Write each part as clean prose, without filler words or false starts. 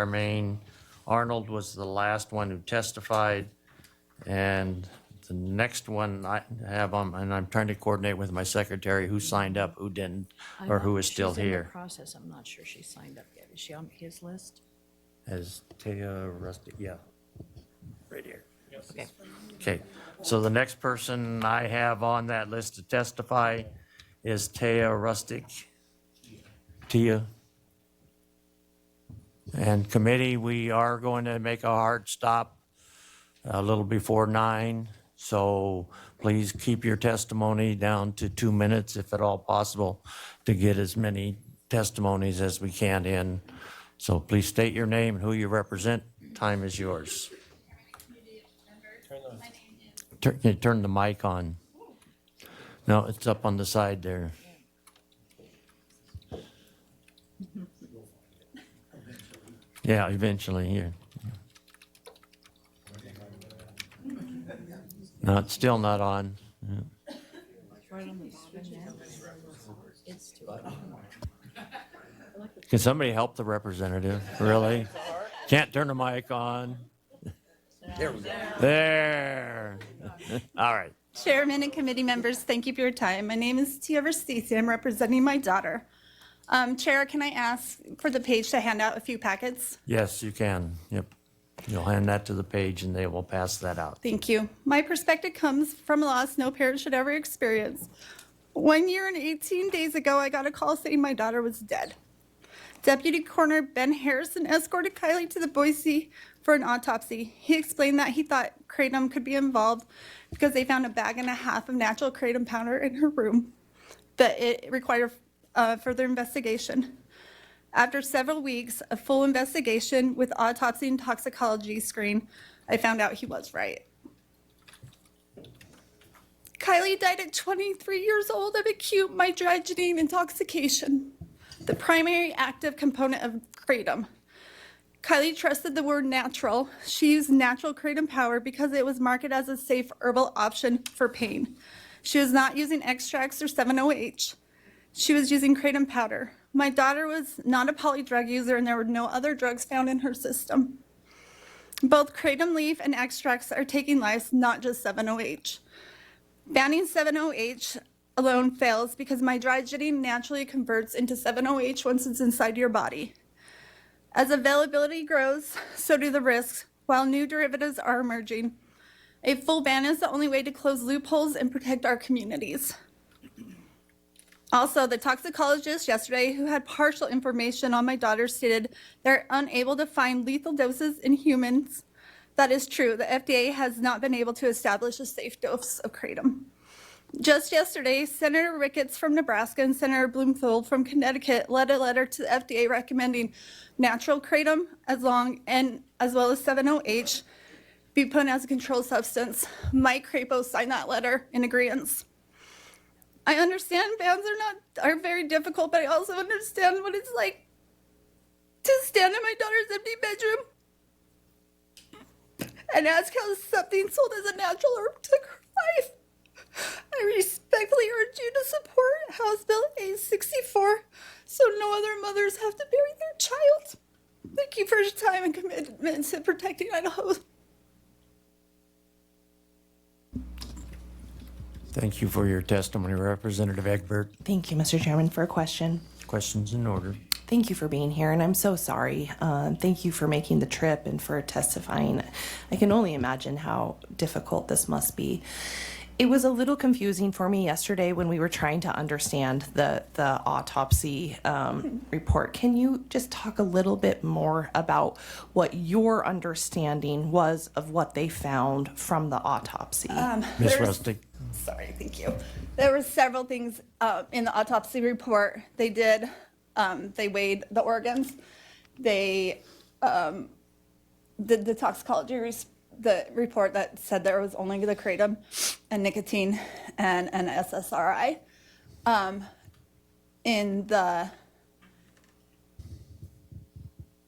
Charmaine Arnold was the last one who testified. And the next one I have on, and I'm trying to coordinate with my secretary who signed up, who didn't, or who is still She's in the here. process. I'm not sure she signed up yet. Is she on his list? As Taya Rustic, yeah, right here. Okay. Okay, so the next person I have on that list to testify is Taya Rustic. Tia. And committee, we are going to make a hard stop a little before 9. So please keep your testimony down to 2 minutes if at all possible to get as many testimonies as we can in. So please state your name and who you represent. Time is yours. Can you turn the mic on? No, it's up on the side there. Yeah, eventually, yeah. No, it's still not on. Yeah. Right on the screen now. It's too hard. Can somebody help the representative? Really? Can't turn the mic on. There we go. There. All right. Chairman and committee members, thank you for your time. My name is Tia Verstisi. I'm representing my daughter. Chair, can I ask for the page to hand out a few packets? Yes, you can. Yep. You'll hand that to the page and they will pass that out. Thank you. My perspective comes from a loss no parent should ever experience. 1 year and 18 days ago, I got a call saying my daughter was dead. Deputy Coroner Ben Harrison escorted Kylie to the Boise for an autopsy. He explained that he thought kratom could be involved because they found a bag and a half of natural kratom powder in her room, but it required further investigation. After several weeks of full investigation with autopsy and toxicology screen, I found out he was right. Kylie died at 23 years old of acute migraine intoxication, the primary active component of kratom. Kylie trusted the word natural. She used natural kratom powder because it was marketed as a safe herbal option for pain. She was not using extracts or 7-OH. She was using kratom powder. My daughter was not a polydrug user and there were no other drugs found in her system. Both kratom leaf and extracts are taking lives, not just 7-OH. Banning 7-OH alone fails because migraine naturally converts into 7-OH once it's inside your body. As availability grows, so do the risks, while new derivatives are emerging. A full ban is the only way to close loopholes and protect our communities. Also, the toxicologist yesterday who had partial information on my daughter stated they're unable to find lethal doses in humans. That is true. The FDA has not been able to establish a safe dose of kratom. Just yesterday, Senator Ricketts from Nebraska and Senator Bloomfield from Connecticut led a letter to the FDA recommending natural kratom as well as 7-OH be put as a controlled substance. Mike Crapo signed that letter in agreement. I understand bans are very difficult, but I also understand what it's like to stand in my daughter's empty bedroom and ask how something sold as a natural herb took her life. I respectfully urge you to support House Bill A64 so no other mothers have to bury their child. Thank you for your time and commitment to protecting Idaho. Thank you for your testimony, Representative Egbert. Thank you, Mr. Chairman, for a question. Questions in order. Thank you for being here, and I'm so sorry. Thank you for making the trip and for testifying. I can only imagine how difficult this must be. It was a little confusing for me yesterday when we were trying to understand the autopsy report. Can you just talk a little bit more about what your understanding was of what they found from the autopsy? Ms. Rustic. Sorry, thank you. There were several things in the autopsy report. They did, they weighed the organs. They did the toxicology the report that said there was only the kratom and nicotine and an SSRI. In the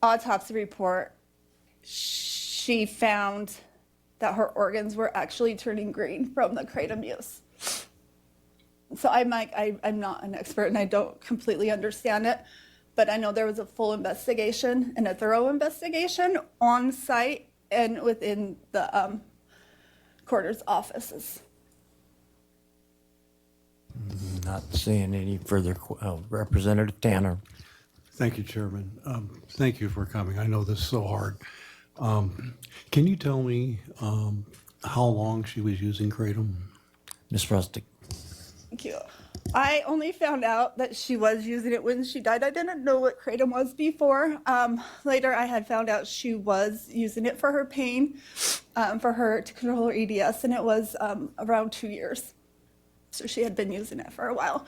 autopsy report, she found that her organs were actually turning green from the kratom use. So I'm not an expert and I don't completely understand it, but I know there was a full investigation and a thorough investigation on site and within the coroner's offices. Not seeing any further, Representative Tanner. Thank you, Chairman. Thank you for coming. I know this is so hard. Can you tell me how long she was using Kratom? Ms. Rustic. Thank you. I only found out that she was using it when she died. I didn't know what Kratom was before. Later, I had found out she was using it for her pain, for her to control her EDS, and it was around 2 years. So she had been using it for a while.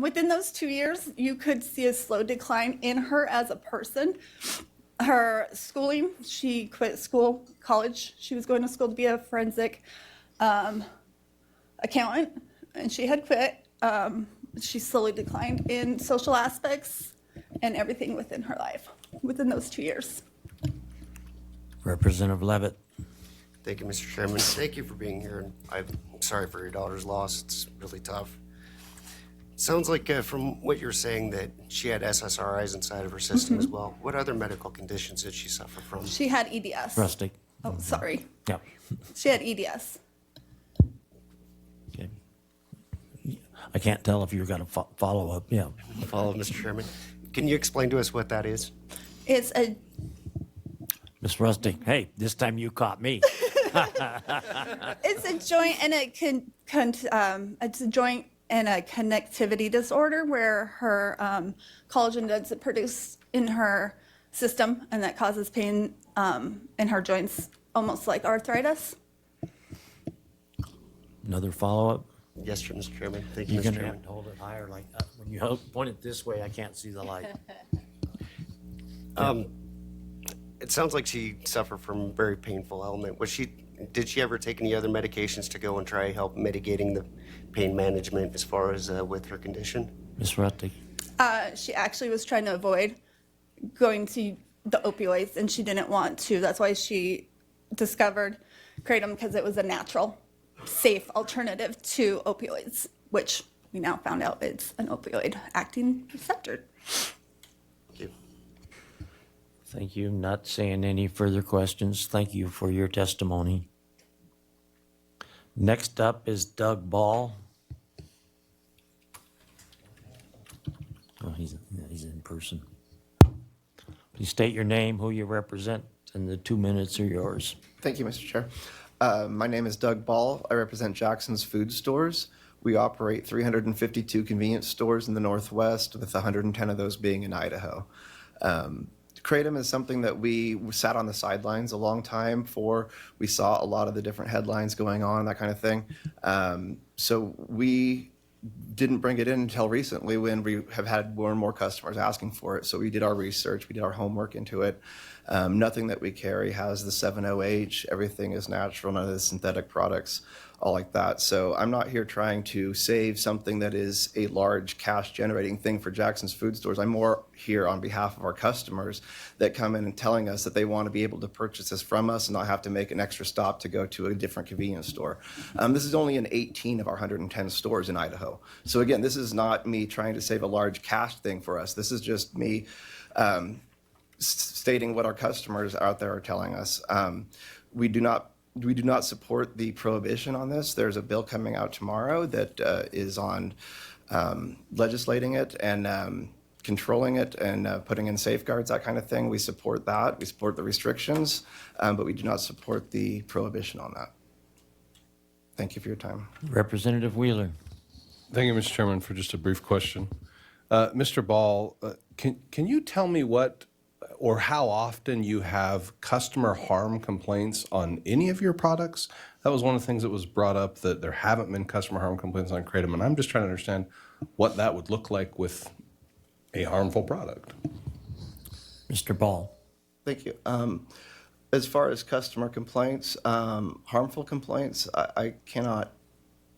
Within those 2 years, you could see a slow decline in her as a person. Her schooling, she quit school, college. She was going to school to be a forensic accountant, and she had quit. She slowly declined in social aspects and everything within her life within those 2 years. Representative Levitt. Thank you, Mr. Chairman. Thank you for being here, and I'm sorry for your daughter's loss. It's really tough. Sounds like from what you're saying that she had SSRIs inside of her system as well. What other medical conditions did she suffer from? She had EDS. Rustic. Oh, sorry. Yeah. She had EDS. Okay. I can't tell if you're going to follow up. Yeah. Follow, Mr. Chairman. Can you explain to us what that is? It's a Ms. Rustic, hey, this time you caught me. It's a joint and it's a joint and a connectivity disorder where her collagen doesn't produce in her system, and that causes pain in her joints, almost like arthritis. Another follow-up? Yes, sir, Mr. Chairman. Thank you, You're Mr. going to Chairman. have to hold it higher like that. When you point it this way, I can't see the light. It sounds like she suffered from a very painful ailment. Did she ever take any other medications to go and try help mitigating the pain management as far as with her condition? Ms. Rustic. She actually was trying to avoid going to the opioids, and she didn't want to. That's why she discovered Kratom, because it was a natural, safe alternative to opioids, which we now found out it's an opioid acting receptor. Thank you. Thank you. Not seeing any further questions. Thank you for your testimony. Next up is Doug Ball. Oh, he's in person. Please state your name, who you represent, and the 2 minutes are yours. Thank you, Mr. Chair. My name is Doug Ball. I represent Jackson's Food Stores. We operate 352 convenience stores in the Northwest, with 110 of those being in Idaho. Kratom is something that we sat on the sidelines a long time for. We saw a lot of the different headlines going on, that kind of thing. So we didn't bring it in until recently, when we have had more and more customers asking for it. So we did our research, we did our homework into it. Nothing that we carry has the 7-OH. Everything is natural, none of the synthetic products, all like that. So I'm not here trying to save something that is a large cash generating thing for Jackson's Food Stores. I'm more here on behalf of our customers that come in and telling us that they want to be able to purchase this from us and not have to make an extra stop to go to a different convenience store. This is only in 18 of our 110 stores in Idaho. So again, this is not me trying to save a large cash thing for us. This is just me stating what our customers out there are telling us. We do not support the prohibition on this. There's a bill coming out tomorrow that is on legislating it and controlling it and putting in safeguards, that kind of thing. We support that. We support the restrictions, but we do not support the prohibition on that. Thank you for your time. Representative Wheeler. Thank you, Mr. Chairman, for just a brief question. Mr. Ball, can you tell me what or how often you have customer harm complaints on any of your products? That was one of the things that was brought up, that there haven't been customer harm complaints on Kratom, and I'm just trying to understand what that would look like with a harmful product. Mr. Ball. Thank you. As far as customer complaints, harmful complaints, I cannot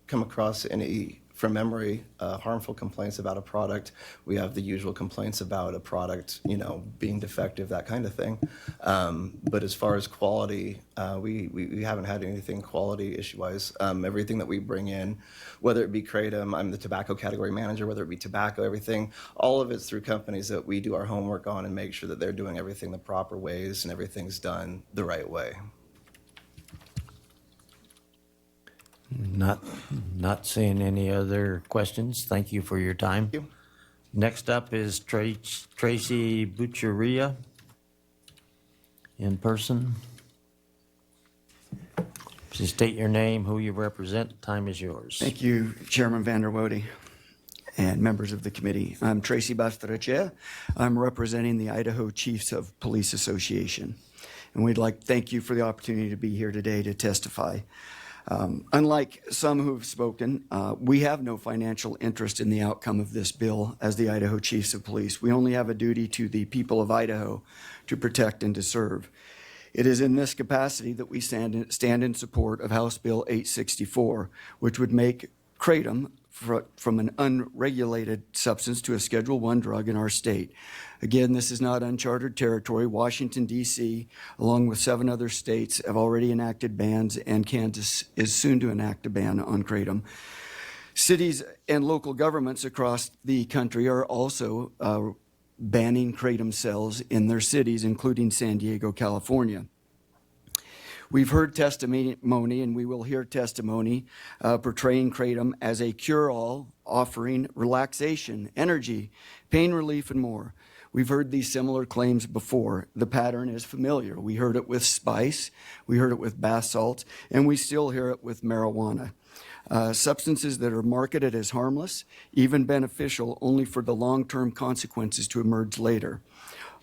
come across any from memory, harmful complaints about a product. We have the usual complaints about a product, being defective, that kind of thing. But as far as quality, we haven't had anything quality issue-wise. Everything that we bring in, whether it be Kratom, I'm the tobacco category manager, whether it be tobacco, everything, all of it's through companies that we do our homework on and make sure that they're doing everything the proper ways and everything's done the right way. Not seeing any other questions. Thank you for your time. Thank you. Next up is Tracy Butcheria in person. Please state your name, who you represent. Time is yours. Thank you, Chairman Vanderwoody and members of the committee. I'm Tracy Butcheria. I'm representing the Idaho Chiefs of Police Association. And we'd like to thank you for the opportunity to be here today to testify. Unlike some who have spoken, we have no financial interest in the outcome of this bill as the Idaho Chiefs of Police. We only have a duty to the people of Idaho to protect and to serve. It is in this capacity that we stand in support of House Bill 864, which would make Kratom from an unregulated substance to a Schedule I drug in our state. Again, this is not uncharted territory. Washington, D.C., along with 7 other states, have already enacted bans, and Kansas is soon to enact a ban on Kratom. Cities and local governments across the country are also banning Kratom sales in their cities, including San Diego, California. We've heard testimony, and we will hear testimony portraying Kratom as a cure-all, offering relaxation, energy, pain relief, and more. We've heard these similar claims before. The pattern is familiar. We heard it with spice, we heard it with bath salts, and we still hear it with marijuana. Substances that are marketed as harmless, even beneficial, only for the long-term consequences to emerge later,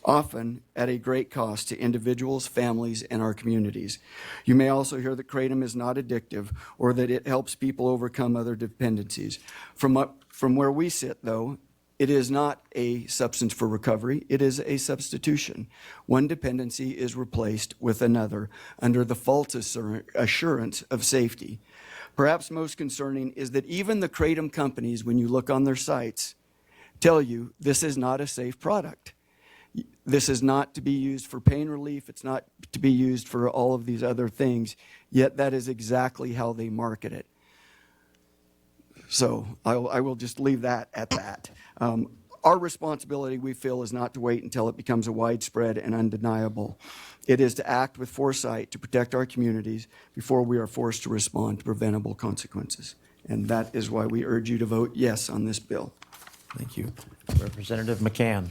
often at a great cost to individuals, families, and our communities. You may also hear that Kratom is not addictive or that it helps people overcome other dependencies. From where we sit, though, it is not a substance for recovery. It is a substitution. One dependency is replaced with another under the false assurance of safety. Perhaps most concerning is that even the Kratom companies, when you look on their sites, tell you this is not a safe product. This is not to be used for pain relief. It's not to be used for all of these other things, yet that is exactly how they market it. So I will just leave that at that. Our responsibility, we feel, is not to wait until it becomes a widespread and undeniable. It is to act with foresight to protect our communities before we are forced to respond to preventable consequences. And that is why we urge you to vote yes on this bill. Thank you. Representative McCann.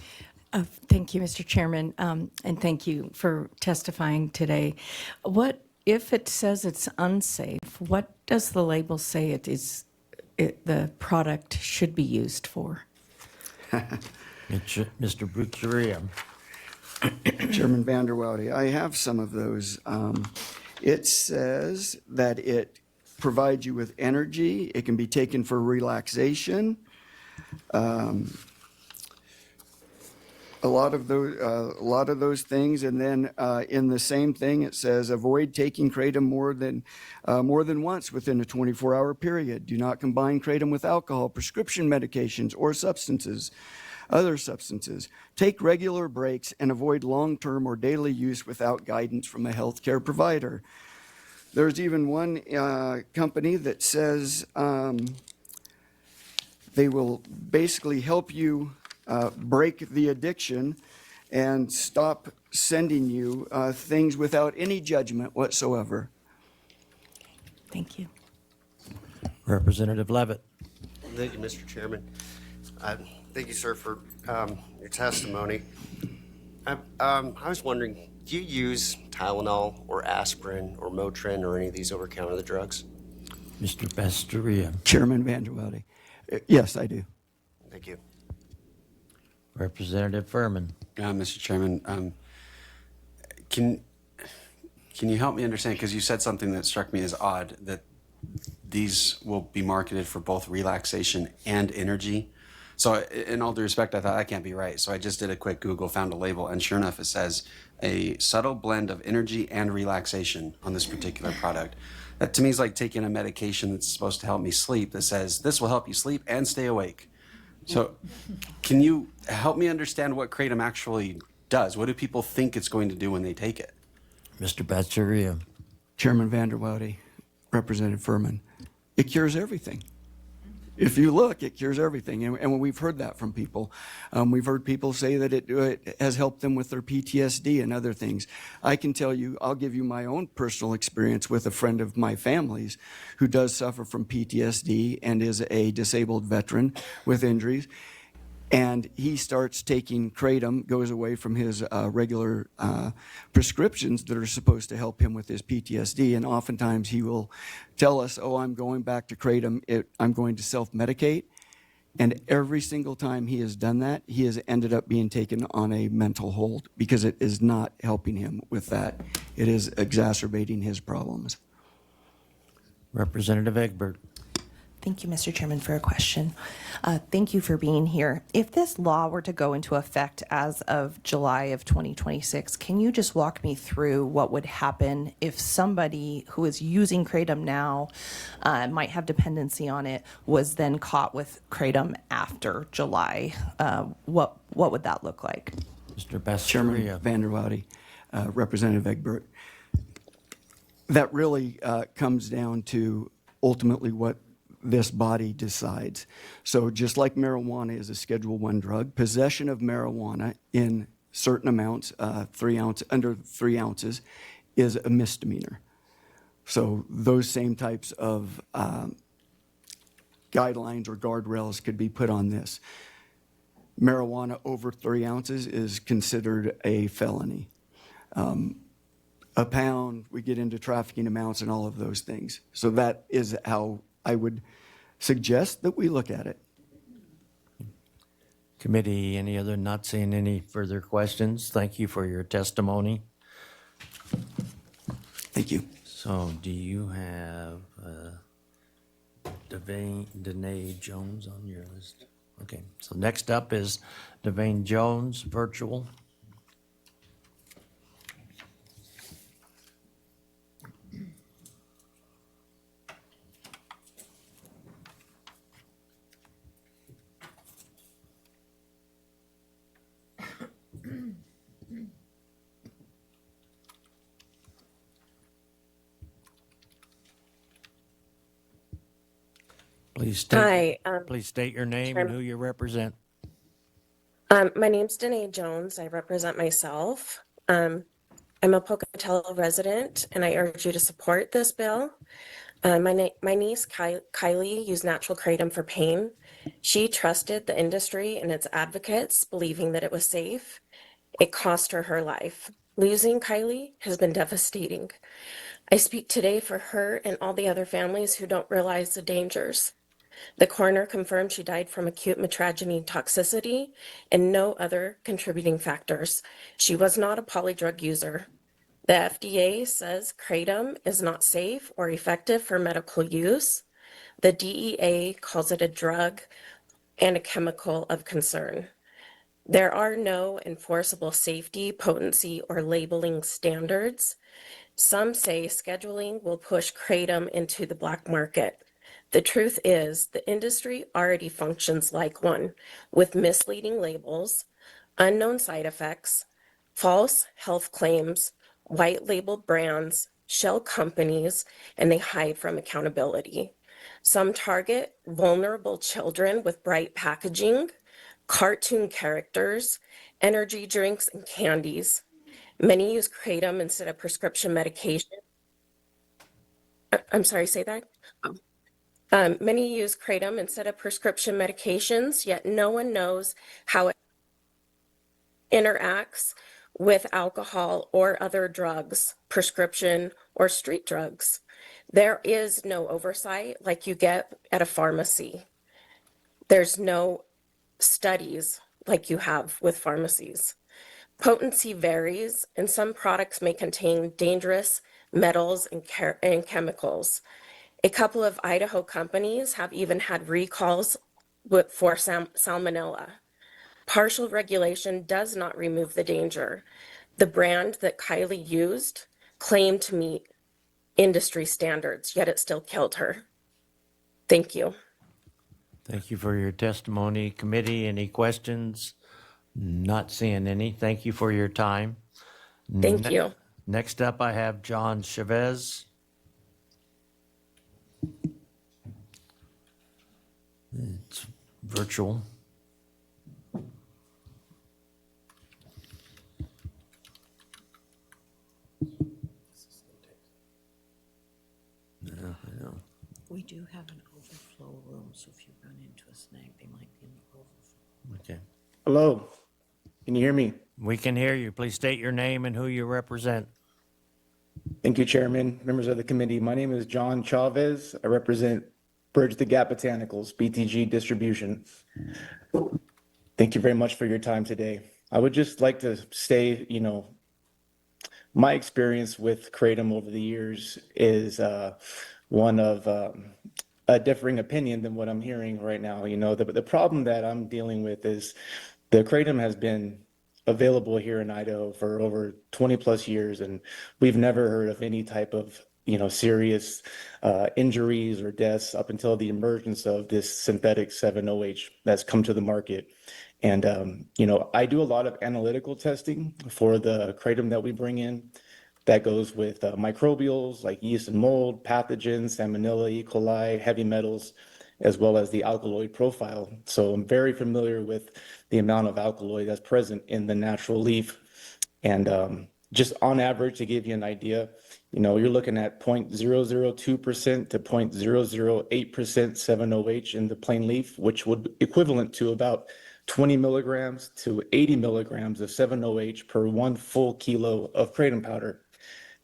Thank you, Mr. Chairman, and thank you for testifying today. What if it says it's unsafe? What does the label say the product should be used for? Mr. Butcheria. Chairman Vanderwoody, I have some of those. It says that it provides you with energy. It can be taken for relaxation. A lot of those things, and then in the same thing, it says avoid taking Kratom more than once within a 24-hour period. Do not combine Kratom with alcohol, prescription medications, or other substances. Take regular breaks and avoid long-term or daily use without guidance from a healthcare provider. There's even one company that says they will basically help you break the addiction and stop sending you things without any judgment whatsoever. Thank you. Representative Levitt. Thank you, Mr. Chairman. Thank you, sir, for your testimony. I was wondering, do you use Tylenol or aspirin or Motrin or any of these over-counter drugs? Mr. Butcheria. Chairman Vanderwoody. Yes, I do. Thank you. Representative Furman. Mr. Chairman, can you help me understand, because you said something that struck me as odd, that these will be marketed for both relaxation and energy. So in all due respect, I thought that can't be right. So I just did a quick Google, found a label, and sure enough, it says a subtle blend of energy and relaxation on this particular product. That to me is like taking a medication that's supposed to help me sleep that says this will help you sleep and stay awake. So can you help me understand what Kratom actually does? What do people think it's going to do when they take it? Mr. Batcheria. Chairman Vanderwoude, Representative Furman, it cures everything. If you look, it cures everything. And we've heard that from people. We've heard people say that it has helped them with their PTSD and other things. I can tell you, I'll give you my own personal experience with a friend of my family's who does suffer from PTSD and is a disabled veteran with injuries. And he starts taking Kratom, goes away from his regular prescriptions that are supposed to help him with his PTSD. And oftentimes he will tell us, oh, I'm going back to Kratom. I'm going to self-medicate. And every single time he has done that, he has ended up being taken on a mental hold because it is not helping him with that. It is exacerbating his problems. Representative Egbert. Thank you, Mr. Chairman, for a question. Thank you for being here. If this law were to go into effect as of July of 2026, can you just walk me through what would happen if somebody who is using Kratom now, might have dependency on it, was then caught with Kratom after July? What would that look like? Mr. Chairman Batcheria. Vanderwoude, Representative Egbert. That really comes down to ultimately what this body decides. So just like marijuana is a Schedule I drug, possession of marijuana in certain amounts, 3 ounce, under 3 ounces, is a misdemeanor. So those same types of guidelines or guardrails could be put on this. Marijuana over 3 ounces is considered a felony. A pound, we get into trafficking amounts and all of those things. So that is how I would suggest that we look at it. Committee, not seeing any further questions? Thank you for your testimony. Thank you. So do you have Devane Jones on your list? Okay, so next up is Devane Jones, virtual. Hi, Please state your name and who you represent. my name's Danae Jones. I represent myself. I'm a Pocatello resident, and I urge you to support this bill. My niece Kylie used natural kratom for pain. She trusted the industry and its advocates, believing that it was safe. It cost her her life. Losing Kylie has been devastating. I speak today for her and all the other families who don't realize the dangers. The coroner confirmed she died from acute mitragynine toxicity and no other contributing factors. She was not a polydrug user. The FDA says Kratom is not safe or effective for medical use. The DEA calls it a drug and a chemical of concern. There are no enforceable safety, potency, or labeling standards. Some say scheduling will push Kratom into the black market. The truth is, the industry already functions like one, with misleading labels, unknown side effects, false health claims, white labeled brands, shell companies, and they hide from accountability. Some target vulnerable children with bright packaging, cartoon characters, energy drinks, and candies. Many use Kratom instead of prescription medication. I'm sorry, say that? Many use Kratom instead of prescription medications, yet no one knows how it interacts with alcohol or other drugs, prescription or street drugs. There is no oversight like you get at a pharmacy. There's no studies like you have with pharmacies. Potency varies, and some products may contain dangerous metals and chemicals. A couple of Idaho companies have even had recalls for salmonella. Partial regulation does not remove the danger. The brand that Kylie used claimed to meet industry standards, yet it still killed her. Thank you. Thank you for your testimony. Committee, any questions? Not seeing any. Thank you for your time. Thank you. Next up, I have John Chavez. It's virtual. We do have an overflow room, so if you run into a snag, they might be in the overflow. Okay. Hello, can you hear me? We can hear you. Please state your name and who you represent. Thank you, Chairman, members of the committee. My name is John Chavez. I represent Bridge the Gap Botanicals, BTG Distribution. Thank you very much for your time today. I would just like to say, my experience with Kratom over the years is one of a differing opinion than what I'm hearing right now. The problem that I'm dealing with is the Kratom has been available here in Idaho for over 20 plus years, and we've never heard of any type of serious injuries or deaths up until the emergence of this synthetic 7-OH that's come to the market. And I do a lot of analytical testing for the Kratom that we bring in. That goes with microbials like yeast and mold, pathogens, salmonella, E. coli, heavy metals, as well as the alkaloid profile. So I'm very familiar with the amount of alkaloid that's present in the natural leaf. And just on average, to give you an idea, you're looking at 0.002% to 0.008% 7-OH in the plain leaf, which would be equivalent to about 20 milligrams to 80 milligrams of 7-OH per 1 full kilo of kratom powder.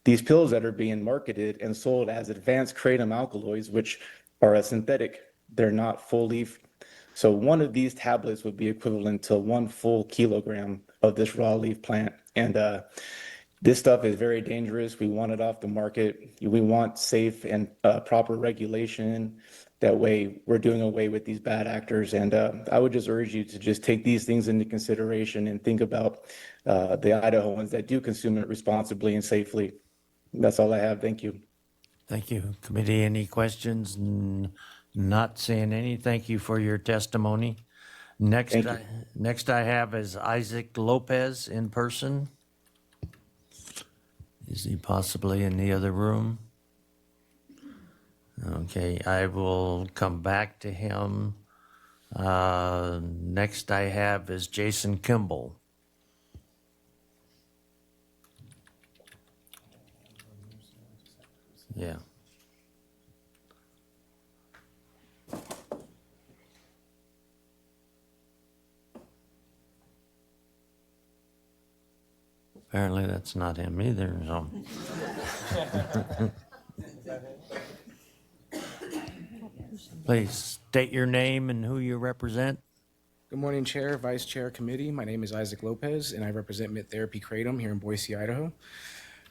These pills that are being marketed and sold as advanced kratom alkaloids, which are a synthetic, they're not full leaf. So one of these tablets would be equivalent to 1 full kilogram of this raw leaf plant. And this stuff is very dangerous. We want it off the market. We want safe and proper regulation. That way we're doing away with these bad actors. And I would just urge you to just take these things into consideration and think about the Idahoans that do consume it responsibly and safely. That's all I have. Thank you. Thank you. Committee, any questions? Not seeing any. Thank you for your testimony. Next I have is Isaac Lopez in person. Is he possibly in the other room? Okay, I will come back to him. Next I have is Jason Kimball. Yeah. Apparently that's not him either, so. Please state your name and who you represent. Good morning, Chair, Vice Chair, Committee. My name is Isaac Lopez, and I represent Mint Therapy Kratom here in Boise, Idaho.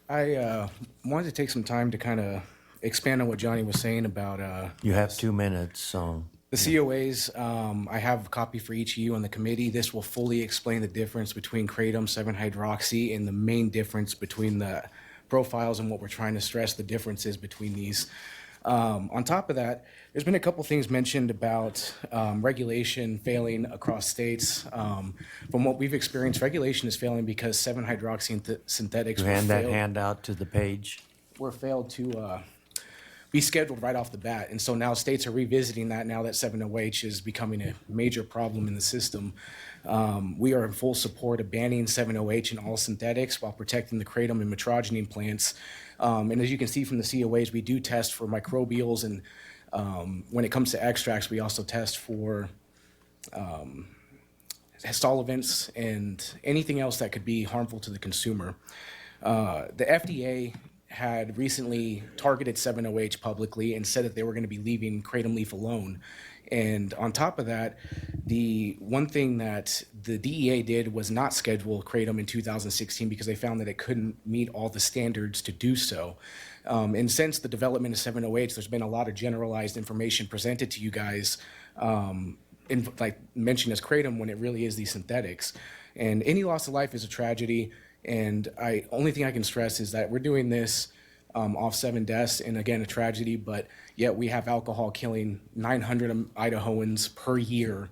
I wanted to take some time to kind of expand on what Johnny was saying about... You have 2 minutes, so... The COAs, I have a copy for each of you on the committee. This will fully explain the difference between Kratom, 7-hydroxy, and the main difference between the profiles and what we're trying to stress the differences between these. On top of that, there's been a couple things mentioned about regulation failing across states. From what we've experienced, regulation is failing because 7-hydroxy synthetics You hand that handout to the page. were failed to be scheduled right off the bat. And so now states are revisiting that now that 7-OH is becoming a major problem in the system. We are in full support of banning 7-OH in all synthetics while protecting the kratom and metrogene plants. And as you can see from the COAs, we do test for microbials, and when it comes to extracts, we also test for solvents and anything else that could be harmful to the consumer. The FDA had recently targeted 7-OH publicly and said that they were going to be leaving kratom leaf alone. And on top of that, the one thing that the DEA did was not schedule kratom in 2016 because they found that it couldn't meet all the standards to do so. And since the development of 7-OH, there's been a lot of generalized information presented to you guys, like mentioned as kratom when it really is these synthetics. And any loss of life is a tragedy. And only thing I can stress is that we're doing this off 7 deaths, and again, a tragedy, but yet we have alcohol killing 900 Idahoans per year,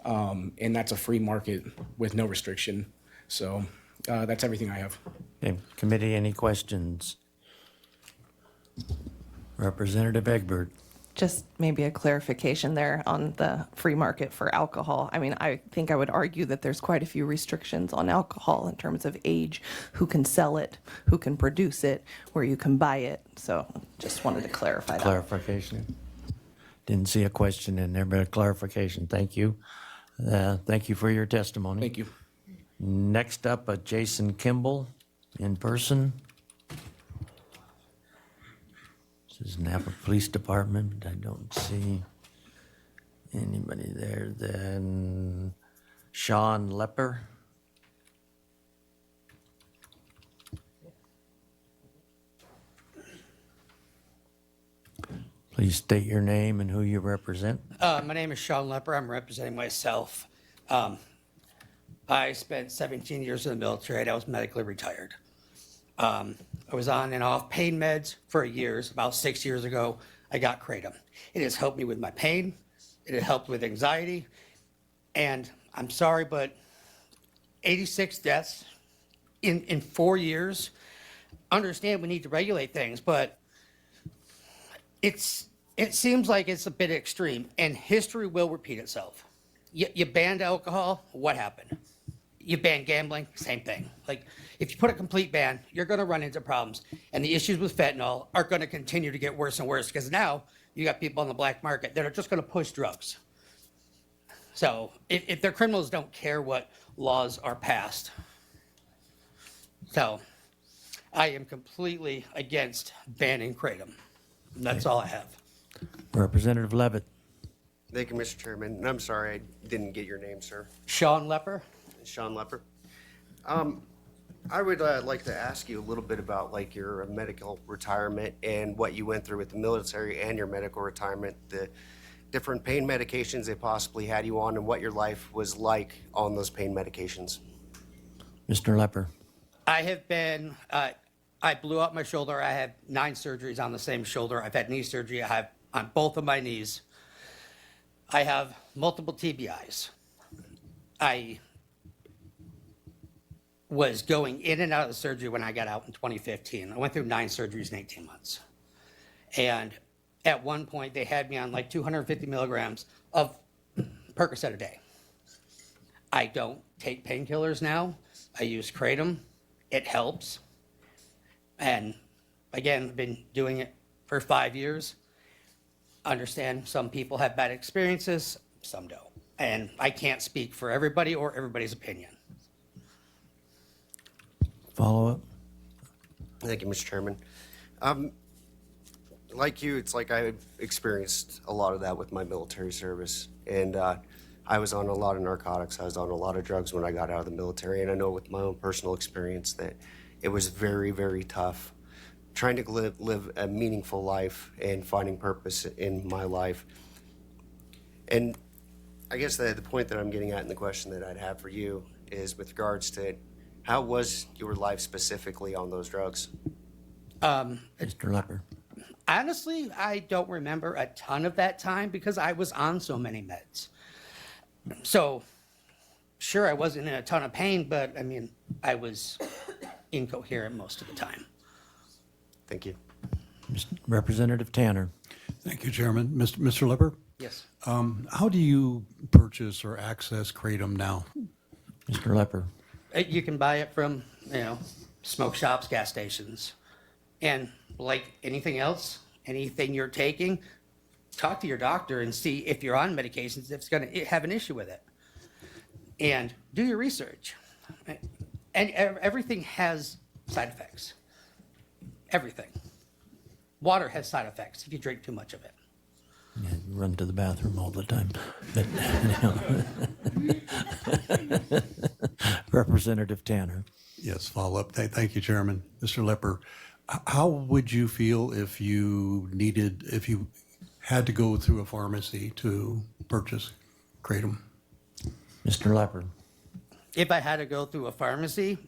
and that's a free market with no restriction. So that's everything I have. Okay, committee, any questions? Representative Egbert. Just maybe a clarification there on the free market for alcohol. I mean, I think I would argue that there's quite a few restrictions on alcohol in terms of age, who can sell it, who can produce it, where you can buy it. So just wanted to clarify that. Clarification. Didn't see a question in there, but a clarification. Thank you. Thank you for your testimony. Thank you. Next up, Jason Kimball in person. This is Napa Police Department, but I don't see anybody there. Then Sean Lepper. Please state your name and who you represent. My name is Sean Lepper. I'm representing myself. I spent 17 years in the military and I was medically retired. I was on and off pain meds for years. About 6 years ago, I got Kratom. It has helped me with my pain. It has helped with anxiety. And I'm sorry, but 86 deaths in 4 years. Understand we need to regulate things, but it seems like it's a bit extreme, and history will repeat itself. You banned alcohol, what happened? You ban gambling, same thing. Like, if you put a complete ban, you're going to run into problems. And the issues with fentanyl are going to continue to get worse and worse because now you got people on the black market that are just going to push drugs. So if their criminals don't care what laws are passed. So I am completely against banning Kratom. And that's all I have. Representative Levitt. Thank you, Mr. Chairman. And I'm sorry I didn't get your name, sir. Sean Lepper. Sean Lepper. I would like to ask you a little bit about like your medical retirement and what you went through with the military and your medical retirement, the different pain medications they possibly had you on, and what your life was like on those pain medications. Mr. Lepper. I have been, I blew out my shoulder. I had 9 surgeries on the same shoulder. I've had knee surgery. I have on both of my knees. I have multiple TBIs. I was going in and out of the surgery when I got out in 2015. I went through 9 surgeries in 18 months. And at one point, they had me on like 250 milligrams of Percocet a day. I don't take painkillers now. I use Kratom. It helps. And again, I've been doing it for 5 years. Understand some people have bad experiences, some don't. And I can't speak for everybody or everybody's opinion. Follow-up. Thank you, Mr. Chairman. Like you, it's like I've experienced a lot of that with my military service. And I was on a lot of narcotics. I was on a lot of drugs when I got out of the military. And I know with my own personal experience that it was very, very tough trying to live a meaningful life and finding purpose in my life. And I guess the point that I'm getting at in the question that I'd have for you is with regards to how was your life specifically on those drugs? Mr. Lepper. Honestly, I don't remember a ton of that time because I was on so many meds. So, sure, I wasn't in a ton of pain, but I mean, I was incoherent most of the time. Thank you. Representative Tanner. Thank you, Chairman. Mr. Lepper? Yes. How do you purchase or access Kratom now? Mr. Lepper. You can buy it from, smoke shops, gas stations. And like anything else, anything you're taking, talk to your doctor and see if you're on medications, if it's going to have an issue with it. And do your research. And everything has side effects. Everything. Water has side effects if you drink too much of it. Yeah, you run to the bathroom all the time. But, Representative Tanner. Yes, follow-up. Thank you, Chairman. Mr. Lepper, how would you feel if you had to go through a pharmacy to purchase Kratom? Mr. Lepper. If I had to go through a pharmacy,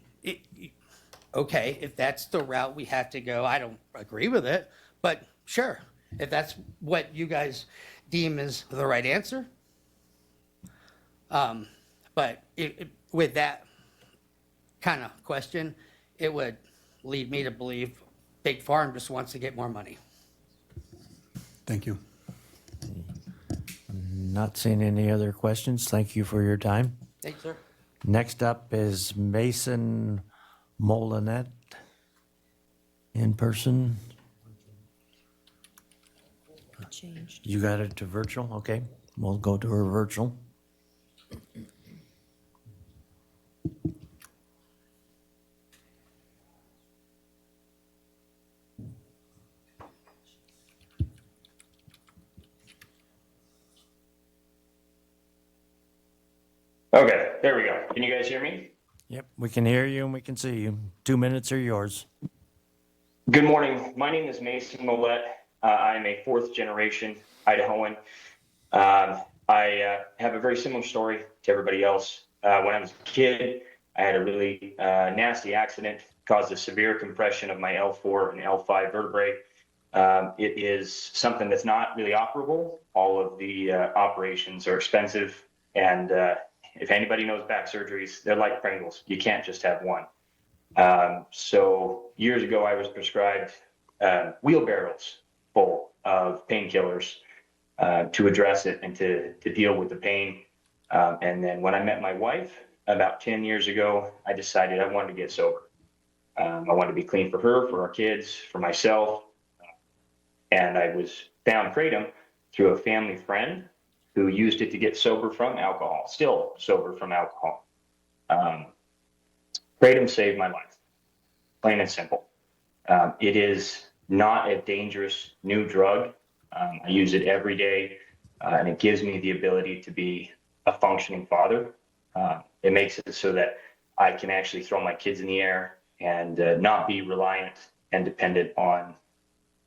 Okay, if that's the route we have to go, I don't agree with it, but sure, if that's what you guys deem is the right answer. But with that kind of question, it would lead me to believe Big Farm just wants to get more money. Thank you. Not seeing any other questions. Thank you for your time. Thanks, sir. Next up is Mason Molinet in person. It changed. You got it to virtual? Okay, we'll go to her virtual. Okay, there we go. Can you guys hear me? Yep, we can hear you and we can see you. 2 minutes are yours. Good morning. My name is Mason Millette. I'm a fourth generation Idahoan. I have a very similar story to everybody else. When I was a kid, I had a really nasty accident, caused a severe compression of my L4 and L5 vertebrae. It is something that's not really operable. All of the operations are expensive, and if anybody knows back surgeries, they're like Pringles. You can't just have one. So years ago, I was prescribed wheelbarrows full of painkillers to address it and to deal with the pain. And then when I met my wife about 10 years ago, I decided I wanted to get sober. I wanted to be clean for her, for our kids, for myself. And I found Kratom through a family friend who used it to get sober from alcohol, still sober from alcohol. Kratom saved my life, plain and simple. It is not a dangerous new drug. I use it every day, and it gives me the ability to be a functioning father. It makes it so that I can actually throw my kids in the air and not be reliant and dependent on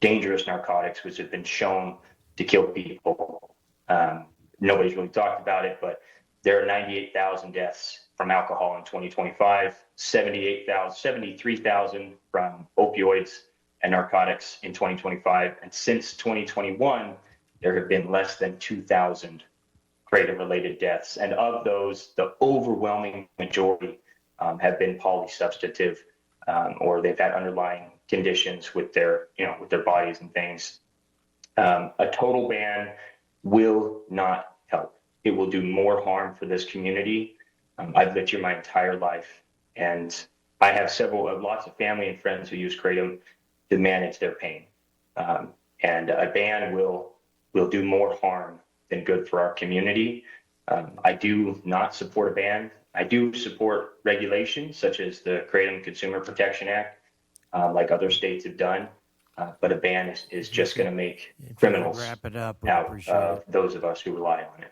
dangerous narcotics, which have been shown to kill people. Nobody's really talked about it, but there are 98,000 deaths from alcohol in 2025, 73,000 from opioids and narcotics in 2025. And since 2021, there have been less than 2,000 Kratom-related deaths. And of those, the overwhelming majority have been polysubstantive, or they've had underlying conditions with their bodies and things. A total ban will not help. It will do more harm for this community. I've lived here my entire life, and I have lots of family and friends who use Kratom to manage their pain. And a ban will do more harm than good for our community. I do not support a ban. I do support regulations such as the Kratom Consumer Protection Act, like other states have done. But a ban is just going to make criminals wrap it up, out of those of us who rely on it.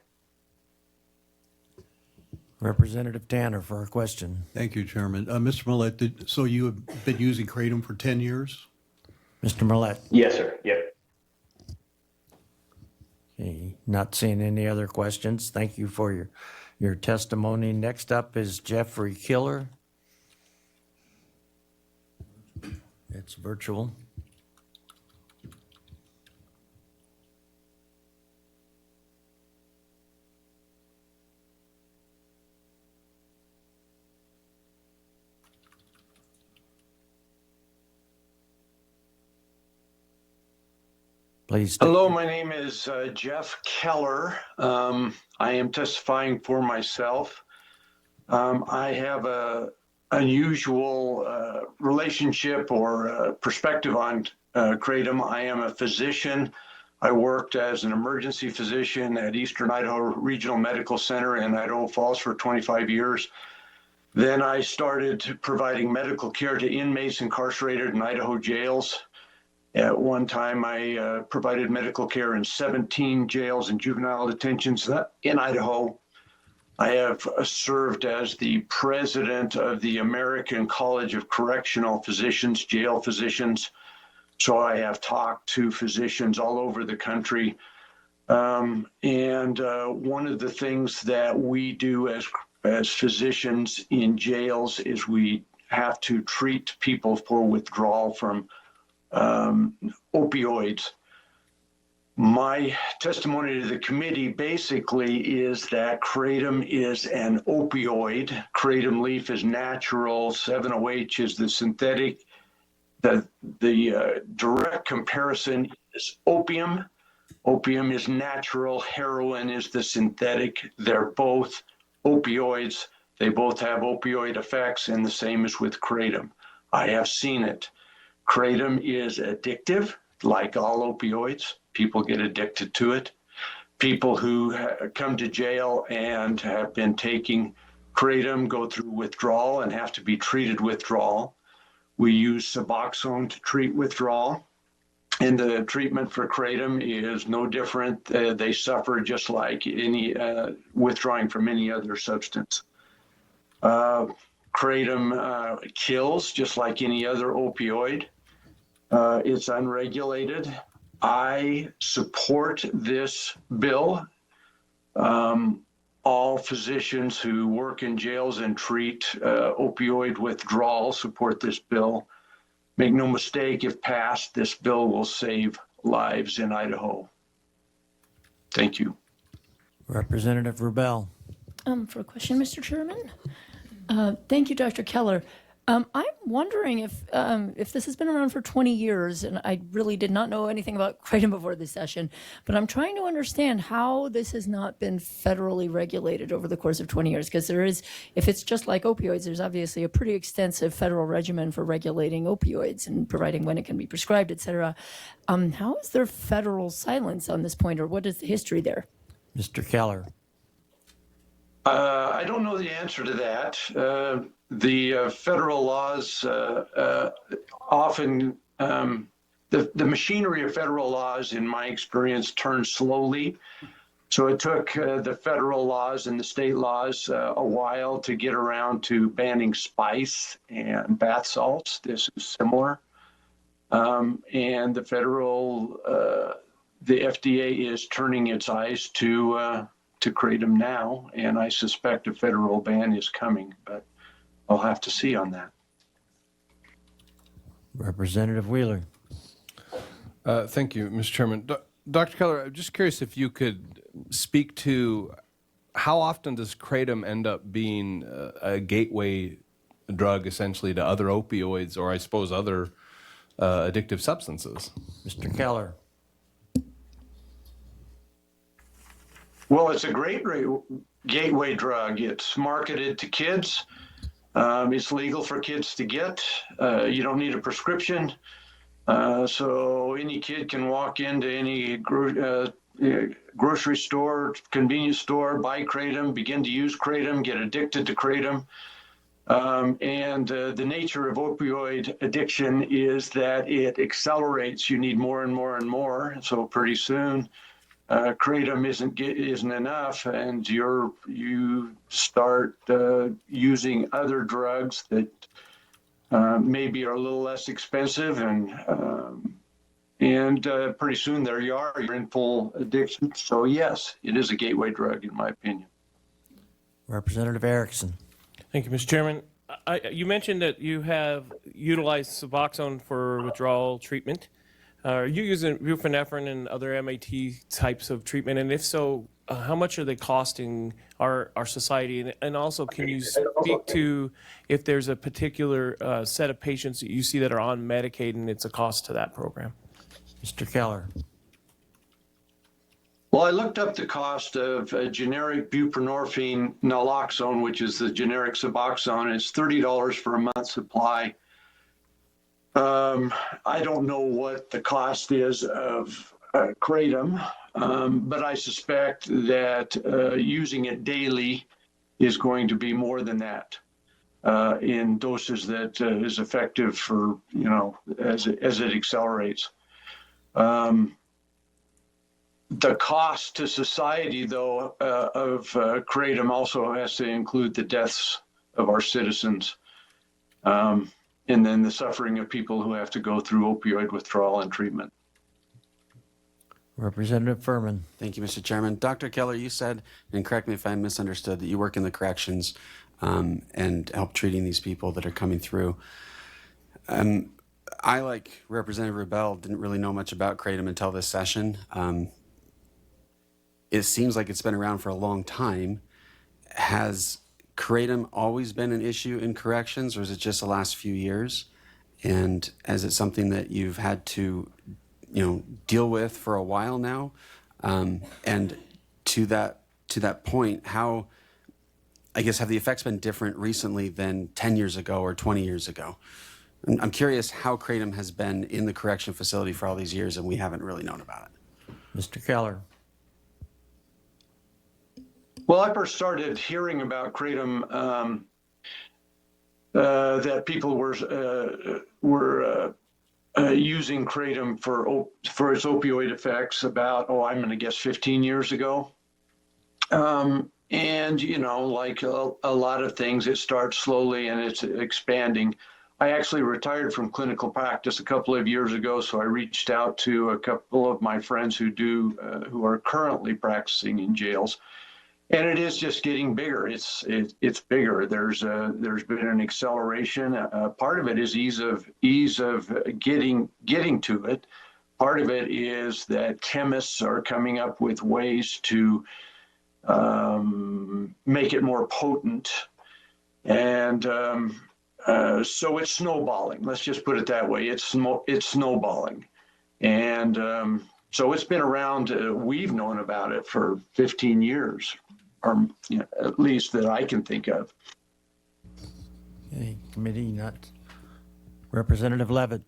Representative Tanner for a question. Thank you, Chairman. Mr. Millette, so you have been using Kratom for 10 years? Mr. Millette. Yes, sir. Yep. Okay, not seeing any other questions. Thank you for your testimony. Next up is Jeffrey Killer. It's virtual. Please. Hello, my name is Jeff Keller. I am testifying for myself. I have a unusual relationship or perspective on Kratom. I am a physician. I worked as an emergency physician at Eastern Idaho Regional Medical Center in Idaho Falls for 25 years. Then I started providing medical care to inmates incarcerated in Idaho jails. At one time, I provided medical care in 17 jails and juvenile detentions in Idaho. I have served as the president of the American College of Correctional Physicians, jail physicians. So I have talked to physicians all over the country. And one of the things that we do as physicians in jails is we have to treat people for withdrawal from opioids. My testimony to the committee basically is that Kratom is an opioid. Kratom leaf is natural. 7-OH is the synthetic. The direct comparison is opium. Opium is natural. Heroin is the synthetic. They're both opioids. They both have opioid effects, and the same is with Kratom. I have seen it. Kratom is addictive, like all opioids. People get addicted to it. People who come to jail and have been taking Kratom go through withdrawal and have to be treated withdrawal. We use Suboxone to treat withdrawal. And the treatment for Kratom is no different. They suffer just like any withdrawing from any other substance. Kratom kills just like any other opioid. It's unregulated. I support this bill. All physicians who work in jails and treat opioid withdrawal support this bill. Make no mistake, if passed, this bill will save lives in Idaho. Thank you. Representative Rubel. For a question, Mr. Chairman. Thank you, Dr. Keller. I'm wondering if this has been around for 20 years, and I really did not know anything about Kratom before this session, but I'm trying to understand how this has not been federally regulated over the course of 20 years, because there is, if it's just like opioids, there's obviously a pretty extensive federal regimen for regulating opioids and providing when it can be prescribed, et cetera. How is there federal silence on this point, or what is the history there? Mr. Keller. I don't know the answer to that. The federal laws often, the machinery of federal laws, in my experience, turns slowly. So it took the federal laws and the state laws a while to get around to banning spice and bath salts. This is similar. And the federal, the FDA is turning its eyes to Kratom now, and I suspect a federal ban is coming, but I'll have to see on that. Representative Wheeler. Thank you, Mr. Chairman. Dr. Keller, I'm just curious if you could speak to how often does Kratom end up being a gateway drug essentially to other opioids or I suppose other addictive substances? Mr. Keller. Well, it's a great gateway drug. It's marketed to kids. It's legal for kids to get. You don't need a prescription. So any kid can walk into any grocery store, convenience store, buy Kratom, begin to use Kratom, get addicted to Kratom. And the nature of opioid addiction is that it accelerates. You need more and more and more. So pretty soon, Kratom isn't enough, and you start using other drugs that maybe are a little less expensive, and pretty soon there you are. You're in full addiction. So yes, it is a gateway drug, in my opinion. Representative Erickson. Thank you, Mr. Chairman. You mentioned that you have utilized Suboxone for withdrawal treatment. Are you using buprenorphine and other MAT types of treatment? And if so, how much are they costing our society? And also, can you speak to if there's a particular set of patients that you see that are on Medicaid and it's a cost to that program? Mr. Keller. Well, I looked up the cost of generic buprenorphine naloxone, which is the generic Suboxone. It's $30 for a month supply. I don't know what the cost is of Kratom, but I suspect that using it daily is going to be more than that in doses that is effective for, as it accelerates. The cost to society, though, of Kratom also has to include the deaths of our citizens. And then the suffering of people who have to go through opioid withdrawal and treatment. Representative Furman. Thank you, Mr. Chairman. Dr. Keller, you said, and correct me if I misunderstood, that you work in the corrections. and help treating these people that are coming through. I, like Representative Rebel, didn't really know much about Kratom until this session. It seems like it's been around for a long time. Has Kratom always been an issue in corrections, or is it just the last few years? And is it something that you've had to, deal with for a while now? And to that point, how, I guess, have the effects been different recently than 10 years ago or 20 years ago? I'm curious how Kratom has been in the correction facility for all these years and we haven't really known about it. Mr. Keller. Well, I first started hearing about Kratom that people were using Kratom for its opioid effects about, I'm going to guess 15 years ago. And, like a lot of things, it starts slowly and it's expanding. I actually retired from clinical practice a couple of years ago, so I reached out to a couple of my friends who are currently practicing in jails. And it is just getting bigger. It's bigger. There's been an acceleration. Part of it is ease of getting to it. Part of it is that chemists are coming up with ways to make it more potent, and so it's snowballing. Let's just put it that way. It's snowballing, and so it's been around. We've known about it for 15 years. Or at least that I can think of. Okay, committee, not Representative Levitt.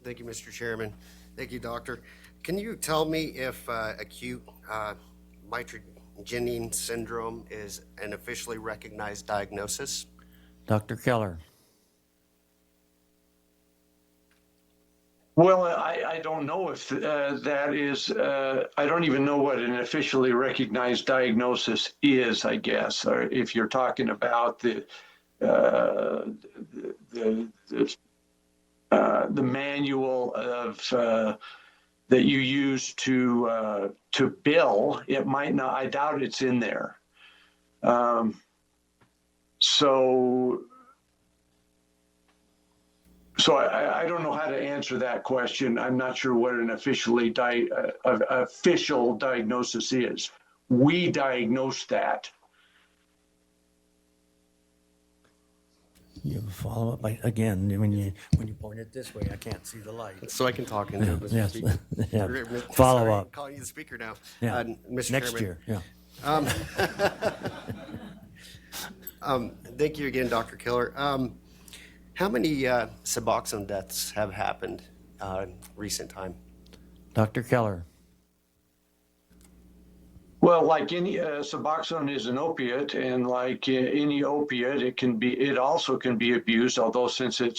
Thank you, Mr. Chairman. Thank you, Doctor. Can you tell me if acute migraine syndrome is an officially recognized diagnosis? Dr. Keller. Well, I don't know if that is, I don't even know what an officially recognized diagnosis is, I guess, or if you're talking about the manual of that you use to bill. It might not, I doubt it's in there. So I don't know how to answer that question. I'm not sure what an official diagnosis is. We diagnose that. You have a follow-up? Again, when you point it this way, I can't see the light. So I can talk into it, Mr. Yes. Speaker. Yeah. Sorry, Follow-up. calling you the speaker now. Yeah. Mr. Next Chairman. year, yeah. Thank you again, Dr. Keller. How many Suboxone deaths have happened in recent time? Dr. Keller. Well, like any Suboxone is an opiate, and like any opiate, it also can be abused. Although since it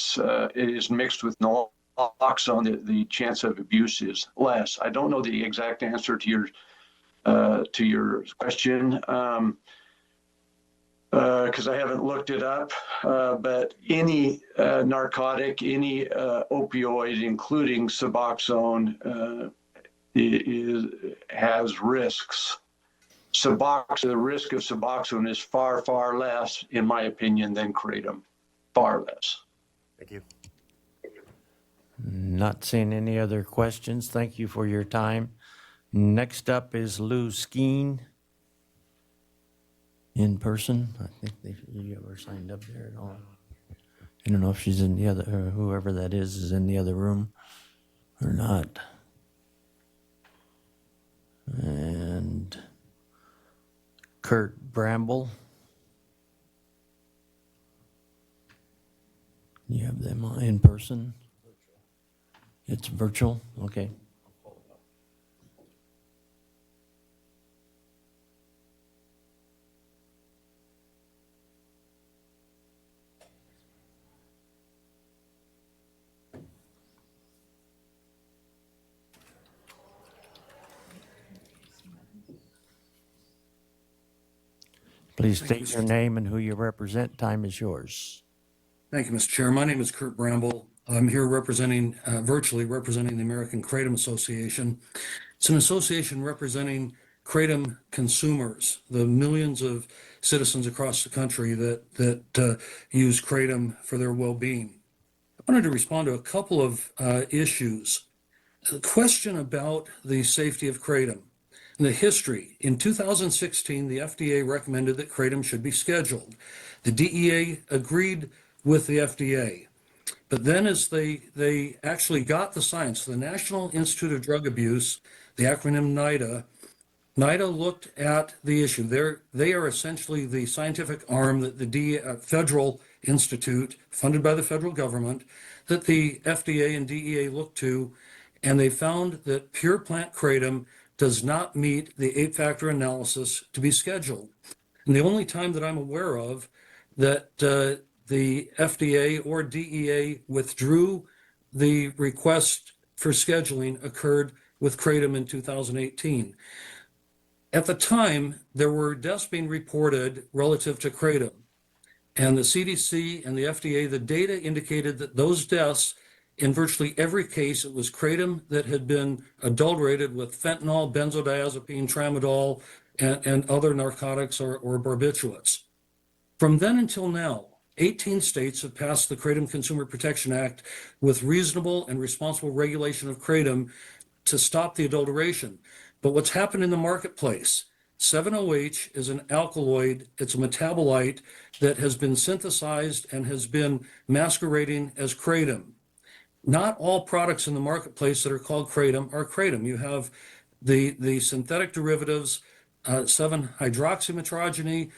is mixed with naloxone, the chance of abuse is less. I don't know the exact answer to your question. Because I haven't looked it up, but any narcotic, any opioid, including Suboxone, has risks. The risk of Suboxone is far, far less, in my opinion, than Kratom. Far less. Thank you. Not seeing any other questions. Thank you for your time. Next up is Lou Skeen. In person. I think you ever signed up there at all. I don't know if she's in the other, or whoever that is in the other room or not. And Kurt Bramble. You have them in person? It's virtual? Okay. Please state your name and who you represent. Time is yours. Thank you, Mr. Chair. My name is Kurt Bramble. I'm here virtually representing the American Kratom Association. It's an association representing Kratom consumers, the millions of citizens across the country that use Kratom for their well-being. I wanted to respond to a couple of issues. The question about the safety of Kratom. The history. In 2016, the FDA recommended that Kratom should be scheduled. The DEA agreed with the FDA. But then as they actually got the science, the National Institute of Drug Abuse, the acronym NIDA looked at the issue. They are essentially the scientific arm that the federal institute, funded by the federal government, that the FDA and DEA looked to, and they found that pure plant kratom does not meet the 8-factor analysis to be scheduled. And the only time that I'm aware of that the FDA or DEA withdrew the request for scheduling occurred with kratom in 2018. At the time, there were deaths being reported relative to kratom. And the CDC and the FDA, the data indicated that those deaths, in virtually every case, it was kratom that had been adulterated with fentanyl, benzodiazepine, tramadol, and other narcotics or barbiturates. From then until now, 18 states have passed the Kratom Consumer Protection Act with reasonable and responsible regulation of kratom to stop the adulteration. But what's happened in the marketplace, 7-OH is an alkaloid, it's a metabolite that has been synthesized and has been masquerading as kratom. Not all products in the marketplace that are called kratom are kratom. You have the synthetic derivatives, 7-hydroxymetrogeny,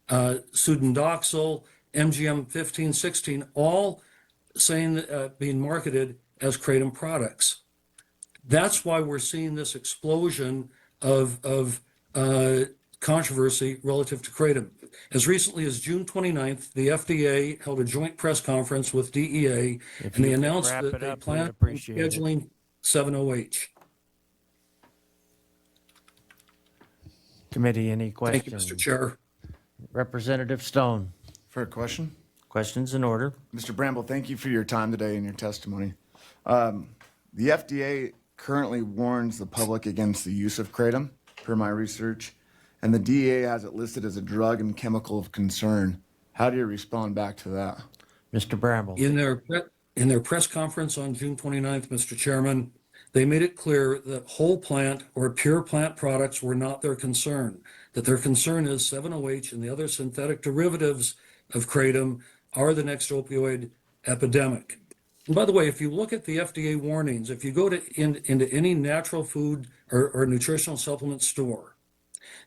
pseudodoxil, MGM 15, 16, all saying being marketed as kratom products. That's why we're seeing this explosion of controversy relative to kratom. As recently as June 29th, the FDA held a joint press conference with DEA, and they announced that they plan on scheduling 7-OH. Committee, any questions? Thank you, Mr. Chair. Representative Stone. For a question? Questions in order. Mr. Bramble, thank you for your time today and your testimony. The FDA currently warns the public against the use of kratom, per my research, and the DEA has it listed as a drug and chemical of concern. How do you respond back to that? Mr. Bramble. In their press conference on June 29th, Mr. Chairman, they made it clear that whole plant or pure plant products were not their concern, that their concern is 7-OH and the other synthetic derivatives of kratom are the next opioid epidemic. And by the way, if you look at the FDA warnings, if you go into any natural food or nutritional supplement store,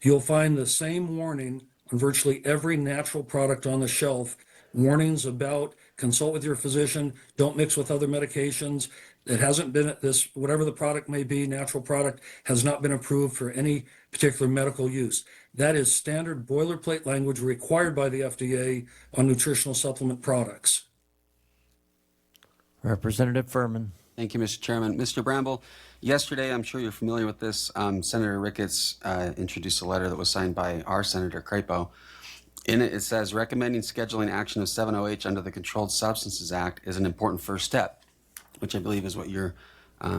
you'll find the same warning on virtually every natural product on the shelf, warnings about consult with your physician, don't mix with other medications. It hasn't been this, whatever the product may be, natural product, has not been approved for any particular medical use. That is standard boilerplate language required by the FDA on nutritional supplement products. Representative Furman. Thank you, Mr. Chairman. Mr. Bramble, yesterday, I'm sure you're familiar with this, Senator Ricketts introduced a letter that was signed by our Senator Crapo. In it, it says, recommending scheduling action of 7-OH under the Controlled Substances Act is an important first step, which I believe is what you're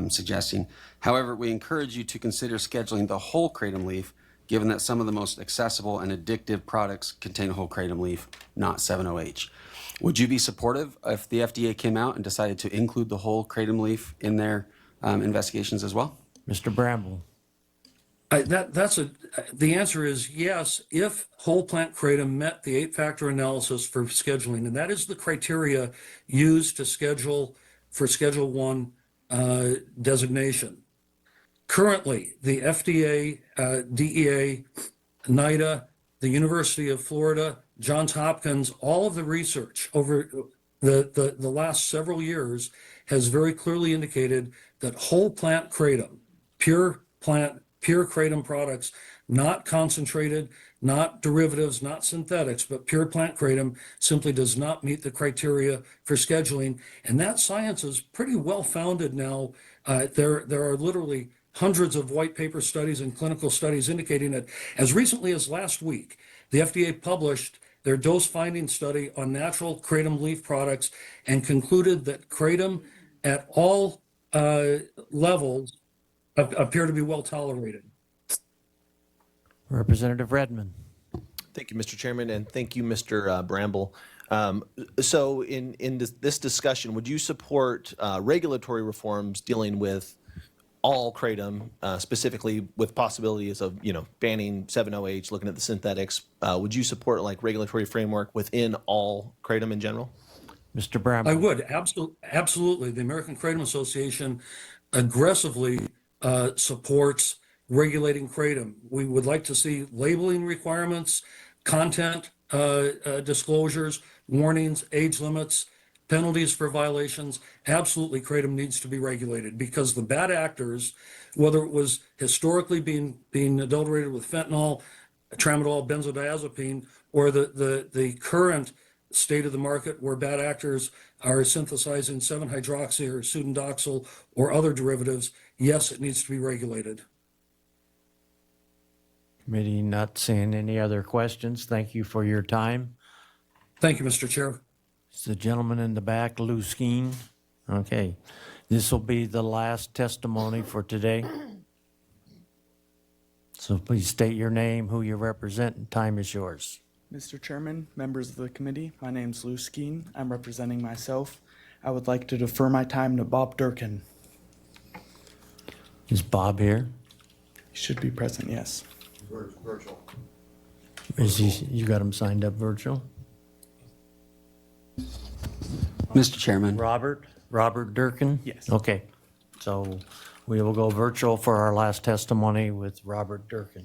suggesting. However, we encourage you to consider scheduling the whole kratom leaf, given that some of the most accessible and addictive products contain whole kratom leaf, not 7-OH. Would you be supportive if the FDA came out and decided to include the whole kratom leaf in their investigations as well? Mr. Bramble. The answer is yes, if whole plant kratom met the 8-factor analysis for scheduling, and that is the criteria used to schedule for Schedule 1 designation. Currently, the FDA, DEA, NIDA, the University of Florida, Johns Hopkins, all of the research over the last several years has very clearly indicated that whole plant kratom, pure kratom products, not concentrated, not derivatives, not synthetics, but pure plant kratom simply does not meet the criteria for scheduling. And that science is pretty well founded now. There are literally hundreds of white paper studies and clinical studies indicating that as recently as last week, the FDA published their dose finding study on natural kratom leaf products and concluded that kratom at all levels appear to be well tolerated. Representative Redmond. Thank you, Mr. Chairman, and thank you, Mr. Bramble. So in this discussion, would you support regulatory reforms dealing with all kratom, specifically with possibilities of, banning 7-OH, looking at the synthetics? Would you support like regulatory framework within all kratom in general? Mr. Bramble. I would, absolutely. The American Kratom Association aggressively supports regulating kratom. We would like to see labeling requirements, content disclosures, warnings, age limits, penalties for violations. Absolutely, kratom needs to be regulated because the bad actors, whether it was historically being adulterated with fentanyl, tramadol, benzodiazepine, or the current state of the market where bad actors are synthesizing 7-hydroxy or pseudodoxyl or other derivatives, yes, it needs to be regulated. Committee not seeing any other questions. Thank you for your time. Thank you, Mr. Chair. It's the gentleman in the back, Lou Skeen. Okay, this will be the last testimony for today. So please state your name, who you represent, and time is yours. Mr. Chairman, members of the committee, my name's Lou Skeen. I'm representing myself. I would like to defer my time to Bob Durkin. Is Bob here? He should be present, yes. Virtual. Is he, you got him signed up virtual? Mr. Chairman. Robert Durkin? Yes. Okay, so we will go virtual for our last testimony with Robert Durkin.